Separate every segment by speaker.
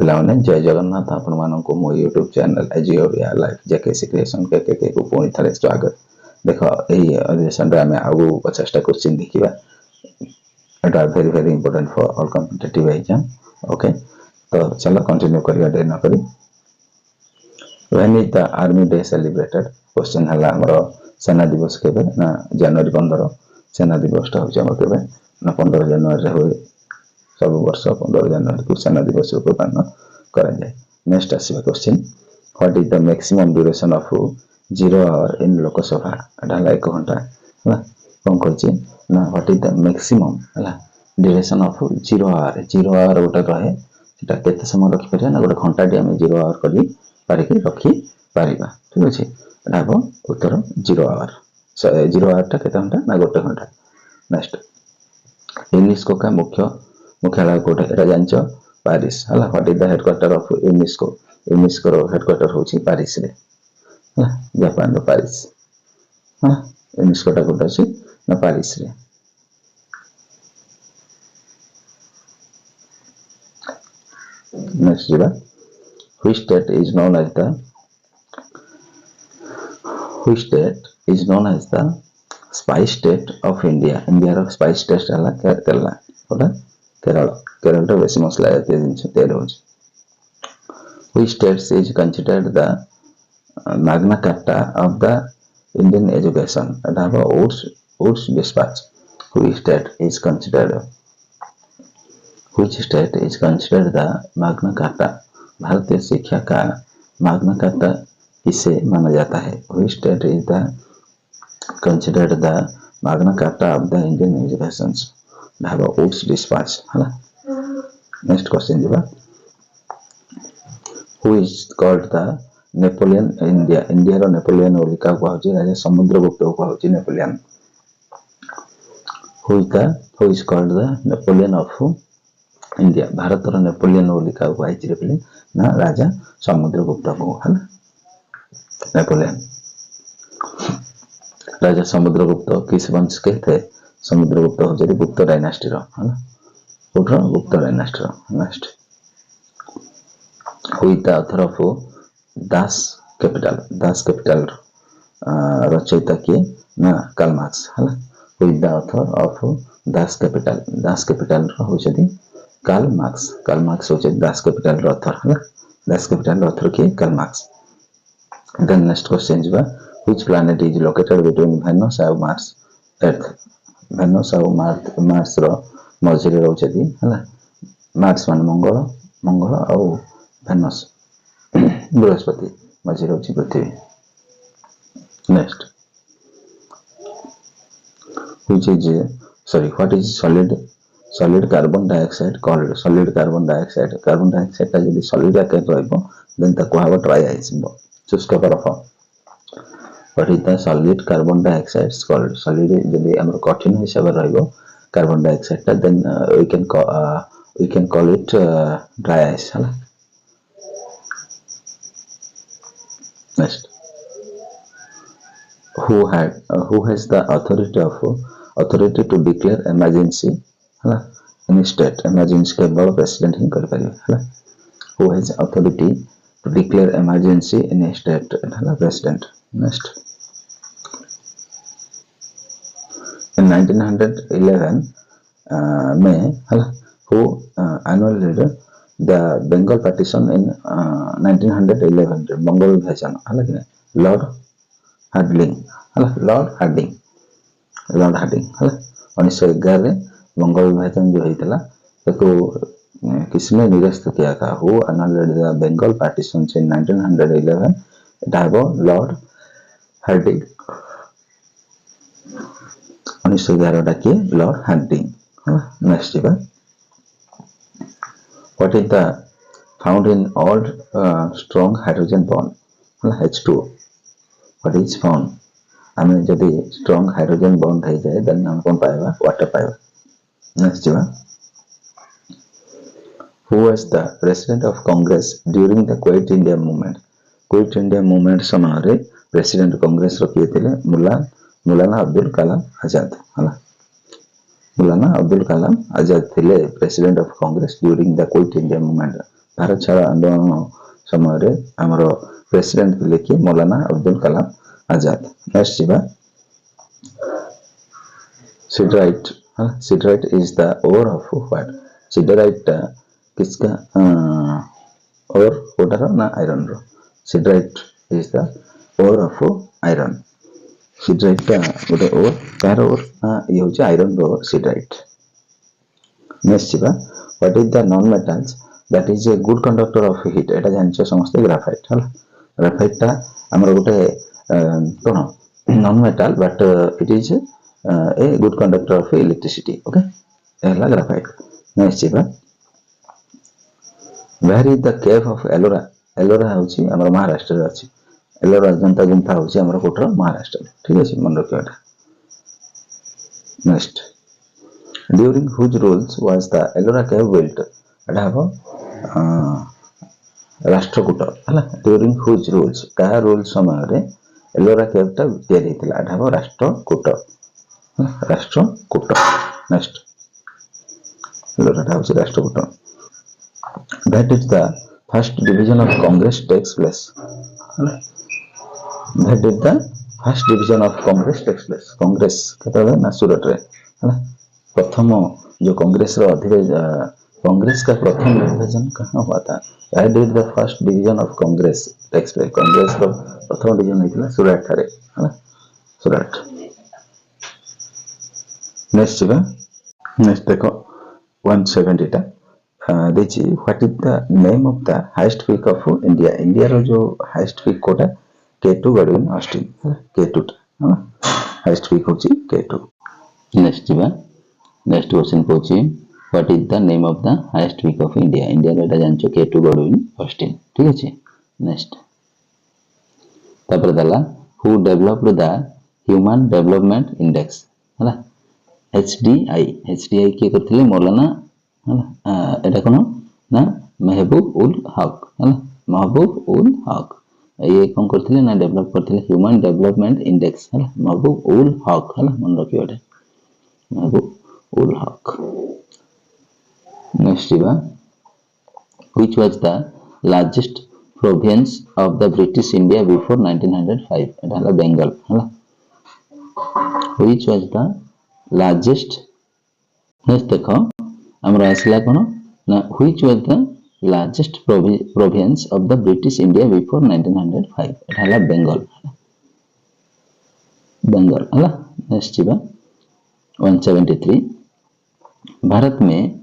Speaker 1: पिलाने जय जगन्नाथ आपण मानक मो यूट्यूब चैनल एजी ओडिया लाइफ जेकेसी क्रिएशन के को पुणी थे स्वागत। देख यही अधिवेशन आम आगु 50टा क्वेश्चन देखा। It very very important for all competitive exam. Okay तो चलो कंटिन्यू करिया डे न करी। When is the army day celebrated? Question है हमर सेना दिवस केबे ना जनवरी 15। सेना दिवस टा होचे हमर केबे ना 15 जनवरी रे होय। सब वर्ष 15 जनवरी को सेना दिवस रूप पालन करा जाए। नेक्स्ट आसीबा question, what is the maximum duration of 0 hour in Lok Sabha? एटा 1 घंटा हला कोन कहछि ना व्हाट इज द मैक्सिमम हला ड्यूरेशन ऑफ 0 आवर। 0 आवर गोटे रहे सेटा केते समय रखि परिया ना गोटे घंटा डी हम 0 आवर करी पारिके रखि पारिबा। ठीक अछि, एटा हो उत्तर 0 आवर। 0 आवर टा केते घंटा ना गोटे घंटा। नेक्स्ट, यूनेस्को का मुख्यालय कोठे एटा जानचो पेरिस हला। What is the headquarter of UNESCO? UNESCO रो हेडक्वार्टर होची पेरिस रे हला, जापान रो पेरिस हला। यूनेस्को टा कोठे अछि ना पेरिस रे। नेक्स्ट जीवा, which state is known as the spice state of India? India row spice state हला केरला कोठे केरल। केरल रो बेसी मसला जातीय जिनस तेल होची। Which states is considered the Magna Carta of the Indian education? एटा हो Woods Dispatch। Which state is considered the Magna Carta? भारतीय शिक्षा का Magna Carta किसे माना जाता है? Which state is considered the Magna Carta of the Indian education? एटा हो Woods Dispatch हला। नेक्स्ट क्वेश्चन जीवा, who is called the Napoleon India? India रो नेपोलियन बोली का कहउची राजा समुद्रगुप्त को कहउची Napoleon. who is called the Napoleon of India? Bharat रो नेपोलियन बोली का कहउची रे बोली ना राजा समुद्रगुप्त को हला। नेपोलियन राजा समुद्रगुप्त किस वंश के थे? समुद्रगुप्त होचे गुप्त डायनास्टी रो हला। उठो गुप्त डायनास्टी रो। Next, who is the author of Das Capital? Das Capital रचयिता के ना कार्ल मार्क्स हला। who is the author of Das Capital? Das Capital होचदी कार्ल मार्क्स। कार्ल मार्क्स होचे Das Capital रो ऑथर हला। Das Capital रो ऑथर के Karl Marx. Then next question जीवा, which planet is located between Venus and Mars? Earth Venus और Mars रो मझिरे रहउचदी हला। मार्स मान मंगल और Venus बृहस्पति मझिरे रहउची पृथ्वी। Next, what is solid carbon dioxide called? Solid carbon dioxide ता जदी solid आकार रहइबो देन ता कहबो ड्राई आइस शुष्क बरफ। what is the solid carbon dioxide called? solid जदी हमर कठिन हिसाब रहइबो कार्बन डाइऑक्साइड ता then we can call it dry ice हला। Next, who has the authority to declare emergency हला in state? emergency केवल प्रेसिडेंट ही कर परिबे हला। who has authority to declare emergency in a state हला प्रेसिडेंट। नेक्स्ट, in 1911 में हला who annulled the Bengal partition in 1911 Bengal विभाजन हला कि लॉर्ड हार्डिंग हला। लॉर्ड हार्डिंग हला 1911 रे बंगाल विभाजन जो हेतला ताको किसने निरस्त किया था? who annulled the Bengal partition in 1911? एटा हो लॉर्ड हार्डिंग। 1911 टा के लॉर्ड हार्डिंग हला। नेक्स्ट जीवा, what is the found in old strong hydrogen bond हला H2O? what is found? हमें जदी strong hydrogen bond है जाए देन हम कोन पाएबा? वाटर पाएबा। नेक्स्ट जीवा, who was the president of Congress during the Quit India movement? Quit India movement समय रे president Congress रो किए थे मौलाना अब्दुल कलाम आजाद हला। मौलाना अब्दुल कलाम आजाद थे president of Congress during the quit India movement Bharat छाड़ आंदोलन समय आमर प्रेसिडेंट थे कि मौलाना अब्दुल कलाम आजाद। नेक्स्ट जीवा siderite. Siderite is the ore of what? Siderite किसका और कोटार ना आयरन रो? Siderite is the ore of iron. Siderite का गोटे ओर कार ओर ना ये हूँ आयरन रो सिडराइट। नेक्स्ट जीवा what is the non metals that is a good conductor of heat? एटा जानछ समस्त ग्राफाइट हला। ग्राफाइट टा हमर गोटे कोन non metal but it is a good conductor of electricity. Okay एला ग्राफाइट। नेक्स्ट जीवा where is the cave of Ellora? Ellora होची हमर महाराष्ट्र रे अछि। एलोरा जनता गुंफा होची हमर कोटर महाराष्ट्र। ठीक अछि मन रखियोटा। Next during whose rules was the Ellora cave built? एटा हबो राष्ट्रकूट हला। ड्यूरिंग हुज रूल्स का रूल समय रे एलोरा केव टा तैयारी हेतिला? एटा हबो राष्ट्रकूट। राष्ट्रकूट। नेक्स्ट एलोरा टा होची Rashtrakuta. That is the first division of Congress takes place. That is the first division of Congress takes place. Congress केतले ना सूरत रे है। प्रथम जो कांग्रेस रो कांग्रेस का प्रथम विभाजन कहाँ हुआ था? That is the first division of Congress takes place. Congress रो प्रथम डिवीजन हेतिला सूरत रे है। सूरत। नेक्स्ट जीवा नेक्स्ट देखो 170 टा देखिए what is the name of the highest peak of India? India रो जो हाईएस्ट पीक कोटा K2 गडविन ऑस्टिन। K2 टा हाईएस्ट पीक होची K2। नेक्स्ट जीवा नेक्स्ट क्वेश्चन कोची what is the name of the highest peak of India? India रो एटा जानछो K2 गडविन ऑस्टिन। ठीक अछि। नेक्स्ट तापर दला who developed the human development index हला HDI के करथिले मौलाना हला। एटा कोन ना महबूब उल हक हला। महबूब उल हक ये कौन करथिले ना डेवलप करथिले ह्यूमन डेवलपमेंट इंडेक्स हला। महबूब उल हक हला मन रखियो एटा महबूब उल हक। नेक्स्ट जीवा which was the largest province of the British India before 1905? एटा हला बेंगल हला। Which was the largest next देखो हमरा आसला कोन ना which was the largest province of the British India before 1905? एटा हला बेंगल। बेंगल हला। नेक्स्ट जीवा 173 भारत में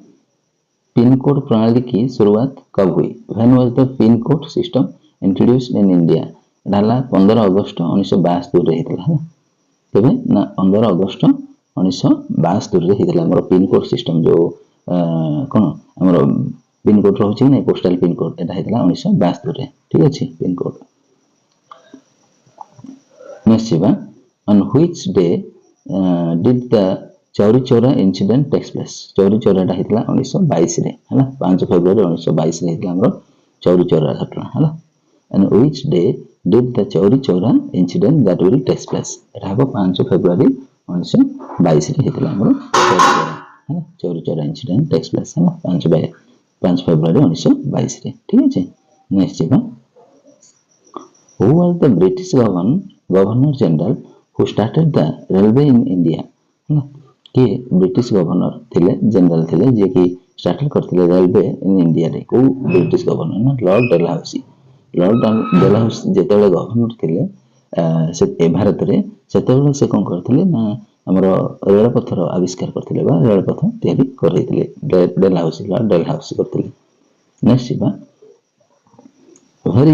Speaker 1: पिन कोड प्रणाली की शुरुआत कब हुई? When was the pin code system introduced in India? एटा हला 15 अगस्त 1972 रे हेतला हला। केबे ना 15 अगस्त 1972 रे हेतला हमर पिन कोड सिस्टम जो कोन हमर पिन कोड रहउछि नै पोस्टल पिन कोड एटा हेतला 1972 रे। ठीक अछि पिन कोड। नेक्स्ट जीवा on which day did the Chauri Chaura incident takes place? Chauri चौराटा हेतला 1922 रे हला। 5 फरवरी 1922 रे हेतला हमर चौरी चौरा घटना हला। and which day did the Chauri Chaura incident that will takes place? एटा हबो 5 फरवरी 1922 रे हेतला हमर चौरी चौरा हला। Chauri Chaura incident takes place हला 5 फरवरी 1922 रे। ठीक अछि। नेक्स्ट जीवा who was the British governor general who started the railway in India? हला के ब्रिटिश गवर्नर थिले जनरल थिले जे कि स्टार्ट करथिले रेलवे इन इंडिया रे? को ब्रिटिश गवर्नर ना लॉर्ड डेलहाउसी। लॉर्ड डेलहाउसी जेतेले गवर्नर थिले से भारत रे सेतेले से कोन करथिले ना हमर रेलपथर आविष्कार करथिले बा रेलपथ तैयारी करथिले डेलहाउसी लॉर्ड डेलहाउसी करथिले। नेक्स्ट जीवा where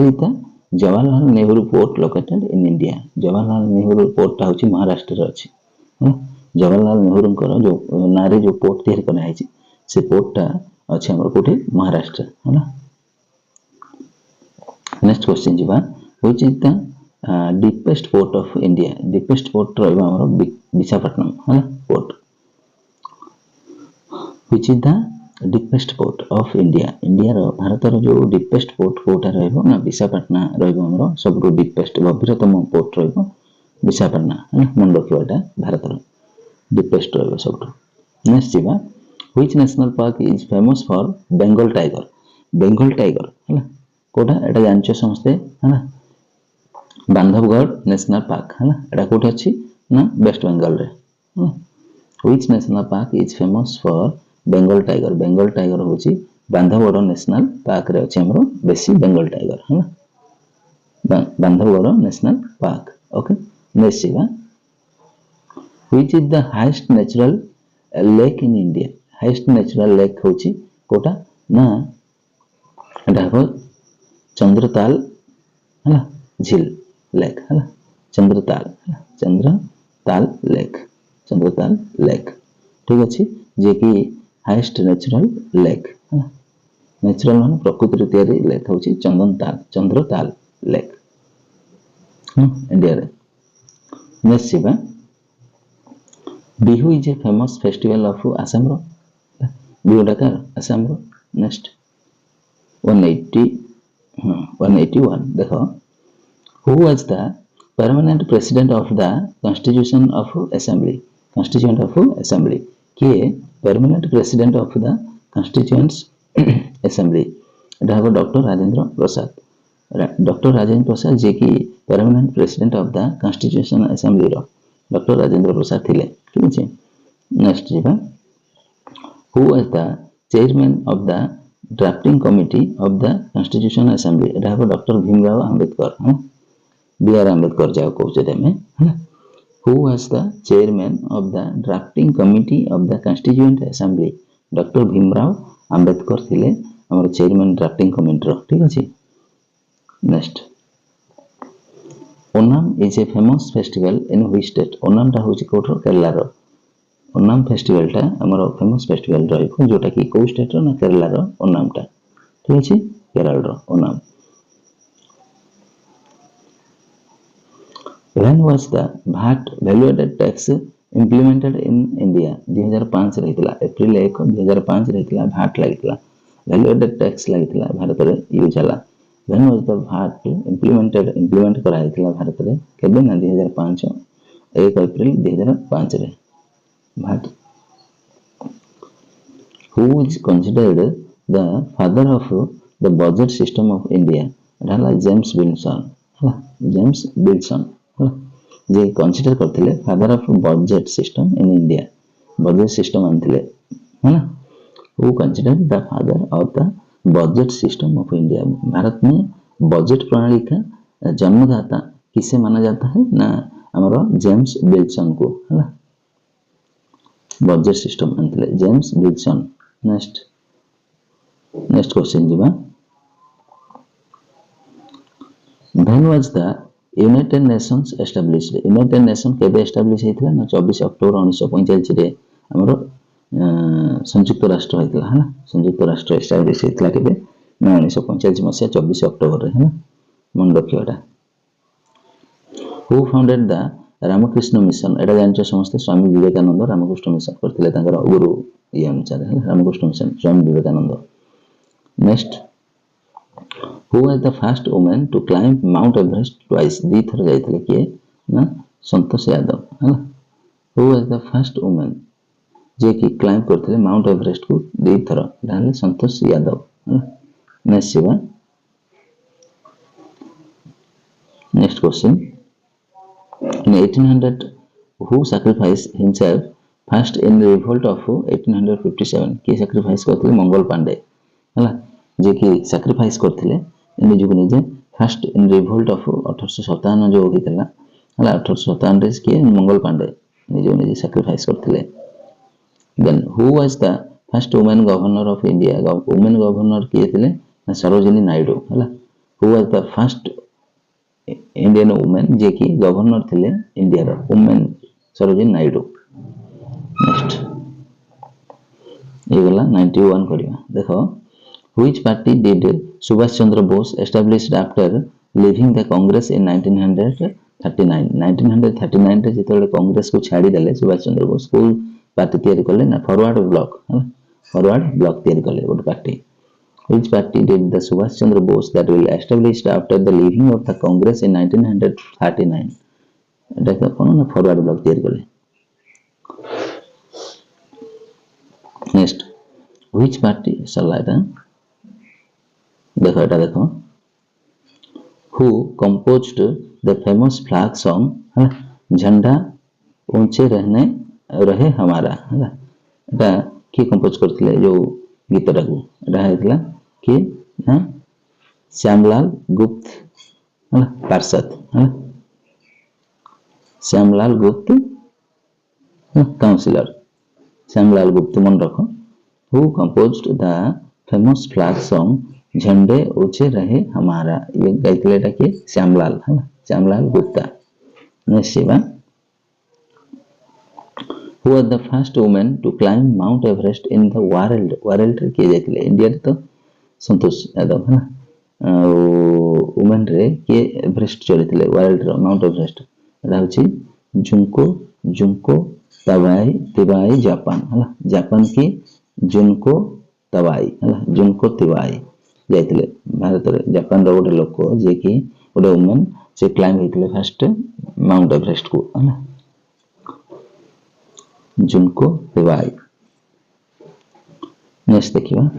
Speaker 1: is the Jawaharlal Nehru port located in India? Jawaharlal Nehru port टा होची महाराष्ट्र रे अछि। जवाहरलाल नेहरू को जो नारे जो पोर्ट तैयार करा है से पोर्ट टा अछि हमर कोठी महाराष्ट्र हला। नेक्स्ट क्वेश्चन जीवा which is the deepest port of India? Deepest port रहबा हमर विशाखापट्टनम हला port. Which is the deepest port of India? India रो भारत रो जो डीपेस्ट पोर्ट कोटा रहबो ना विशाखापट्टनम रहबो हमर सबरो डीपेस्ट गभीरतम पोर्ट रहबो विशाखापट्टनम हला मन रखियोटा भारत रो डीपेस्ट रहबो सबरो। नेक्स्ट जीवा which national park is famous for Bengal tiger है कोटा एटा जानछ समस्ते है बांधवगढ़ नेशनल पार्क है एटा कोठी अछि ना वेस्ट बंगाल रे which national park is famous for Bengal tiger होची बांधवगढ़ नेशनल पार्क रे अछि हमरो बेसी बेंगल टाइगर है Bandhavgarh national park okay next Siva which is the highest natural lake in India highest natural lake होची कोटा ना एटा चंद्रताल है झील लेक है चंद्रताल लेक ठीक अच्छे जे कि हाईएस्ट नेचुरल लेक है नेचुरल मान प्रकृति तैयारी लेक हूँ चंद्रताल लेक इंडिया रे नेक्स्ट सीवा Bihu is a famous festival of Assam रो बिहुटा कार आसाम रो नेक्स्ट 181 देखो who was the permanent president of the constitution of assembly किए permanent president of the constituent assembly एटा हो डॉक्टर राजेंद्र प्रसाद जे कि permanent president of the constitution assembly रो डॉक्टर राजेंद्र प्रसाद थिले ठीक अछि नेक्स्ट जीवा who was the chairman of the drafting committee of the constitution assembly एटा हो doctor Bhimrao Ambedkar है B.R. Ambedkar जाओ कहते हैं है who was the chairman of the drafting committee of the constituent assembly doctor Bhimrao Ambedkar थिले हमर चेयरमैन ड्राफ्टिंग कमिटी रो ठीक अछि next Onam is a famous festival in which state Onam टा होची कोठर केरला रो ओनम फेस्टिवल टा हमर फेमस फेस्टिवल रहइखो जोटा कि को स्टेट रो ना केरला रो ओनम टा ठीक अछि केरल रो Onam When was the VAT value-added tax implemented in India 2005 रहितला April 1 2005 रहितला VAT लागितला value-added tax लागितला Bharat रे यूज हला When was the VAT implement कराइतला Bharat रे केबे ना 2005 1 अप्रैल 2005 रे VAT Who is considered the father of the budget system of India ढाला James Wilson जे consider करथिले father of budget system in India budget system आनथिले है ना who consider the father of the budget system of India Bharat में budget प्रणाली का जन्मदाता किसे माना जाता है ना हमारा जेम्स विल्सन को है ना बजट सिस्टम आनथिले जेम्स विल्सन नेक्स्ट क्वेश्चन जीवा When was the United Nations established United Nations केबे एस्टैब्लिश हेतिला ना 24 अक्टोबर 1945 रे हमरो संयुक्त राष्ट्र हेतिला है ना संयुक्त राष्ट्र एस्टैब्लिश हेतिला केबे ना 1945 मसिया 24 अक्टोबर रे है ना मन रखियोटा Who founded the Ramakrishna Mission एटा जानछ समस्त स्वामी विवेकानंद रामकृष्ण मिशन करथिले तांकर गुरु ये अनुसार है Ramakrishna Mission Swami Vivekananda next Who was the first woman to climb Mount Everest twice? दी थर जाइतले के ना संतोष यादव है ना Who was the first woman जे कि क्लाइंब करथिले माउंट एवरेस्ट को दी थर डाले संतोष यादव है ना next question in 1800 who sacrificed himself first in the revolt of 1857 के sacrifice करथिले मंगल पांडे है ना जे कि sacrifice करथिले इन जो निजे फर्स्ट इन रिवोल्ट ऑफ 1857 जो होइतला हला 1857 रे के मंगल पांडे निजे सैक्रिफाइस करथिले then who was the first women governor of India women governor के थिले सरोजिनी नायडू हला who was the first Indian women जे कि गवर्नर थिले इंडिया रो वुमेन सरोजिनी नायडू नेक्स्ट ये वाला 91 करिया देखो Which party did Subhash Chandra Bose established after leaving the Congress in 1939? 1939 रे जेतले कांग्रेस को छाड़ी देले सुभाष चंद्र बोस को पार्टी तैयारी करले ना फॉरवर्ड ब्लॉक तैयारी करले ଗୋଟେ party Which party did the Subhash Chandra Bose that will established after the leaving of the Congress in 1939? एटा कोन ना फॉरवर्ड ब्लॉक तैयारी करले नेक्स्ट व्हिच पार्टी सरला एटा देखो एटा देखो who composed the famous flag song है झंडा ऊंचे रहे हमारा है एटा कि कंपोज करथिले जो गीतटा को एटा हेतला कि ना श्यामलाल गुप्त है पार्षद है श्यामलाल गुप्त काउंसिलर श्यामलाल गुप्त मन रखो who composed the famous flag song झंडे ऊंचे रहे हमारा ये गाइतले एटा कि श्यामलाल है Shyamlal Gupta next who was the first woman to climb Mount Everest in the world world किए जाइतले इंडिया रे तो संतोष यादव है वुमेन रे के एवरेस्ट चढ़ितले वर्ल्ड रो माउंट एवरेस्ट एटा होची जुनको तबाई जापान हला जापान की जुनको तबाई हला जुनको तबाई जाइतले भारत रे जापान रो गोटे लोक जे कि गोटे वुमेन से क्लाइंब हेतले फर्स्ट माउंट एवरेस्ट को हला जुनको तबाई नेक्स्ट देखिबा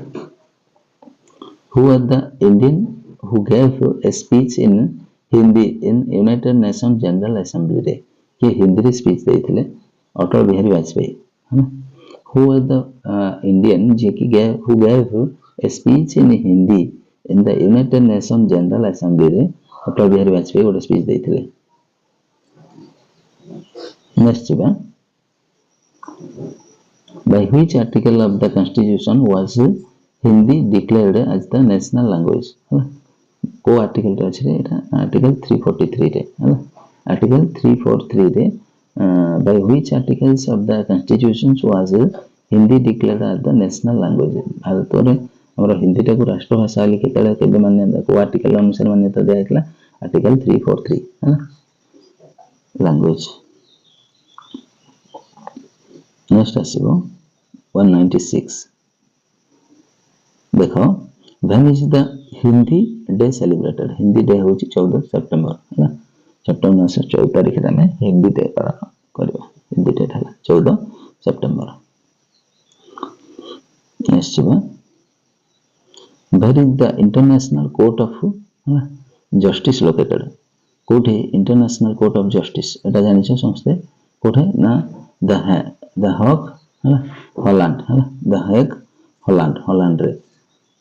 Speaker 1: who was the Indian who gave a speech in Hindi in United Nations General Assembly रे ये हिंदी रे स्पीच देथिले अटल बिहारी वाजपेयी है ना who was the Indian जे कि who gave a speech in Hindi in the United Nations General Assembly रे अटल बिहारी वाजपेयी गोटे speech देथिले next बा by which article of the constitution was Hindi declared as the national language को article रे अछि एटा article 343 रे है article 343 रे by which articles of the constitution was Hindi declared as the national language Bharat रे हमर हिंदी टा को राष्ट्रभाषा वाली केबे मान्यता को आर्टिकल अनुसार मान्यता दिया गेला आर्टिकल 343 है लैंग्वेज नेक्स्ट आसीबो 196 देखो when is the Hindi day celebrated Hindi day होची 14 सितंबर है सितंबर मास 14 तारिख रे में हिंदी डे पालन करबो हिंदी डे है 14 सितंबर नेक्स्ट बा where is the international court of justice located कोठे इंटरनेशनल कोर्ट ऑफ जस्टिस एटा जानिछ समस्ते कोठे ना द हॉग हॉलैंड है द हेग हॉलैंड रे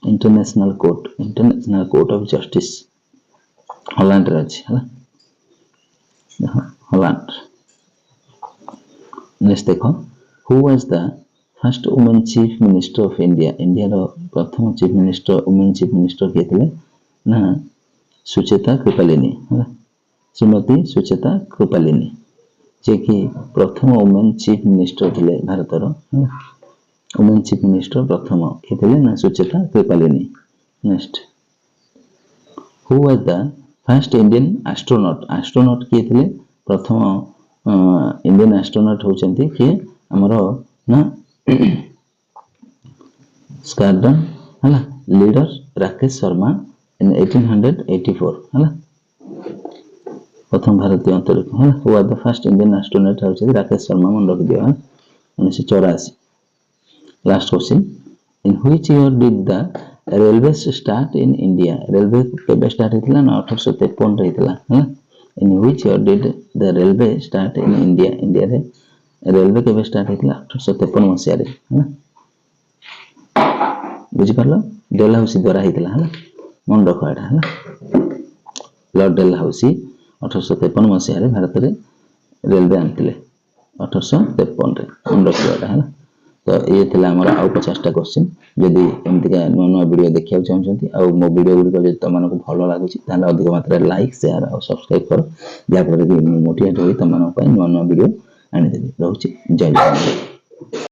Speaker 1: international court of justice Holland रे अछि है हॉलैंड नेक्स्ट देखो who was the first women chief minister of India रो प्रथम chief minister women chief minister केतले ना सुचेता कृपालिनी है श्रीमती सुचेता कृपालिनी जे कि प्रथम वुमेन चीफ मिनिस्टर थिले भारत रो वुमेन चीफ मिनिस्टर प्रथम के थिले ना Sucheta Kripalani next who was the first Indian astronaut के थिले प्रथम इंडियन एस्ट्रोनॉट होचंती कि हमरो ना स्क्वाड्रन हला लीडर राकेश शर्मा इन 1884 हला प्रथम भारतीय अंतरिक्ष है who was the first Indian astronaut होचे राकेश शर्मा मन रख दियो 1984 last question in which year did the railway start in India railway केबे स्टार्ट हेतला ना 1853 रे हेतला है in which year did the railway start in India रे रेलवे केबे स्टार्ट हेतला 1853 मसिया रे है बुझि परलो डेलहाउसी द्वारा हेतला है मन रखो एटा है लॉर्ड डेलहाउसी 1853 मसिया रे भारत रे रेलवे आनथिले 1853 रे मन रखो एटा है तो ये थिला हमर आउ 50 टा क्वेश्चन यदि एमति का नो वीडियो देखिया चाहछंती आ मो वीडियो गुडी को त मानको भलो लागुची ताले अधिक मात्रा लाइक शेयर और सब्सक्राइब करो या पर मोटिवेट होई त मानको पई नो वीडियो आनि देबी रहउची जय जय